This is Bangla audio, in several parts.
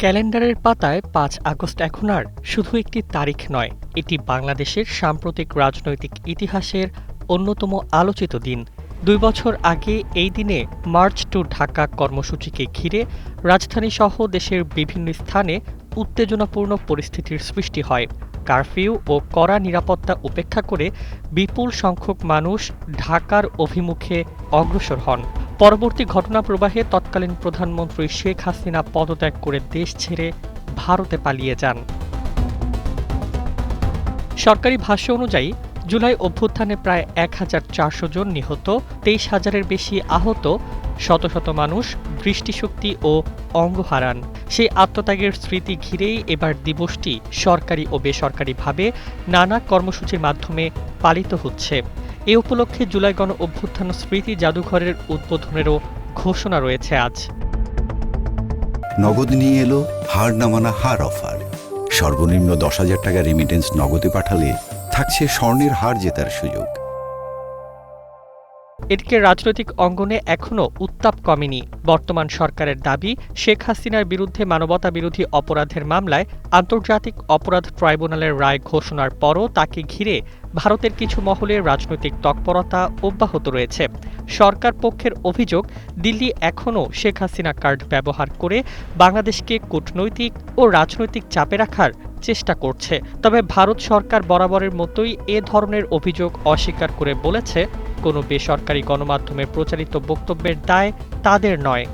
ক্যালেন্ডারের পাতায় ৫ আগস্ট এখন আর শুধু একটি তারিখ নয়, এটি বাংলাদেশের সাম্প্রতিক রাজনৈতিক ইতিহাসের অন্যতম আলোচিত দিন। ২ বছর আগে এই দিনে মার্চ টু ঢাকা কর্মসূচিকে ঘিরে রাজধানীসহ দেশের বিভিন্ন স্থানে উত্তেজনাপূর্ণ পরিস্থিতির সৃষ্টি হয়। কারফিউ ও কড়া নিরাপত্তা উপেক্ষা করে বিপুল সংখ্যক মানুষ ঢাকার অভিমুখে অগ্রসর হন। পরবর্তী ঘটনা প্রবাহে তৎকালীন প্রধানমন্ত্রী শেখ হাসিনা পদত্যাগ করে দেশ ছেড়ে ভারতে পালিয়ে যান। সরকারি ভাষ্য অনুযায়ী জুলাই অভ্যুত্থানে প্রায় ১,৪০০ জন নিহত, ২৩,০০০-এর বেশি আহত, শত শত মানুষ দৃষ্টিশক্তি ও অঙ্গ হারান। সেই আত্মত্যাগের স্মৃতি ঘিরেই এবার দিবসটি সরকারি ও বেসরকারিভাবে নানা কর্মসূচির মাধ্যমে পালিত হচ্ছে। এ উপলক্ষে জুলাই গণ অভ্যুত্থান স্মৃতি জাদুঘরের উদ্বোধনেরও ঘোষণা রয়েছে আজ। নগদ নিয়ে এলো হার না মানা হার অফার। সর্বনিম্ন ১০,০০০ টাকা রেমিটেন্স নগদে পাঠালে থাকছে স্বর্ণের হার জেতার সুযোগ। এদিকে রাজনৈতিক অঙ্গনে এখনও উত্তাপ কমেনি। বর্তমান সরকারের দাবি, শেখ হাসিনার বিরুদ্ধে মানবতাবিরোধী অপরাধের মামলায় আন্তর্জাতিক অপরাধ ট্রাইব্যুনালের রায় ঘোষণার পরও তাকে ঘিরে ভারতের কিছু মহলের রাজনৈতিক তৎপরতা অব্যাহত রয়েছে। সরকার পক্ষের অভিযোগ, দিল্লি এখনও শেখ হাসিনা কার্ড ব্যবহার করে বাংলাদেশকে কূটনৈতিক ও রাজনৈতিক চাপে রাখার চেষ্টা করছে। তবে ভারত সরকার বরাবরের মতোই এ ধরনের অভিযোগ অস্বীকার করে বলেছে, কোনো বেসরকারি গণমাধ্যমে প্রচারিত বক্তব্যের দায় তাদের নয়।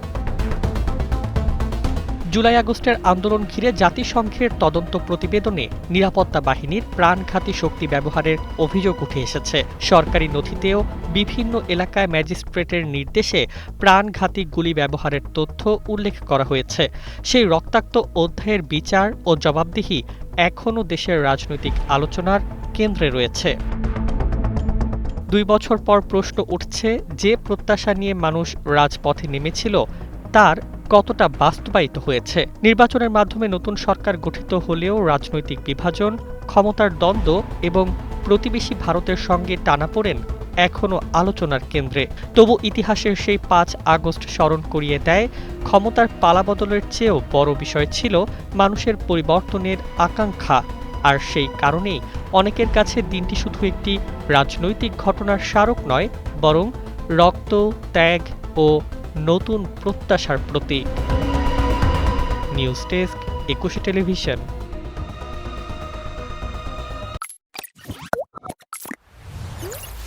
জুলাই আগস্টের আন্দোলন ঘিরে জাতিসংঘের তদন্ত প্রতিবেদনে নিরাপত্তা বাহিনীর প্রাণঘাতী শক্তি ব্যবহারের অভিযোগ উঠে এসেছে। সরকারি নথিতেও বিভিন্ন এলাকায় ম্যাজিস্ট্রেটের নির্দেশে প্রাণঘাতী গুলি ব্যবহারের তথ্য উল্লেখ করা হয়েছে। সেই রক্তাক্ত অধ্যায়ের বিচার ও জবাবদিহি এখনও দেশের রাজনৈতিক আলোচনার কেন্দ্রে রয়েছে। ২ বছর পর প্রশ্ন উঠছে, যে প্রত্যাশা নিয়ে মানুষ রাজপথে নেমেছিল তার কতটা বাস্তবায়িত হয়েছে। নির্বাচনের মাধ্যমে নতুন সরকার গঠিত হলেও রাজনৈতিক বিভাজন, ক্ষমতার দ্বন্দ্ব এবং প্রতিবেশী ভারতের সঙ্গে টানাপোড়েন এখনও আলোচনার কেন্দ্রে। তবু ইতিহাসের সেই ৫ আগস্ট স্মরণ করিয়ে দেয়, ক্ষমতার পালাবদলের চেয়েও বড় বিষয় ছিল মানুষের পরিবর্তনের আকাঙ্ক্ষা। আর সেই কারণেই অনেকের কাছে দিনটি শুধু একটি রাজনৈতিক ঘটনার স্মারক নয়, বরং রক্ত, ত্যাগ ও নতুন প্রত্যাশার প্রতীক। News desk, ২১ television.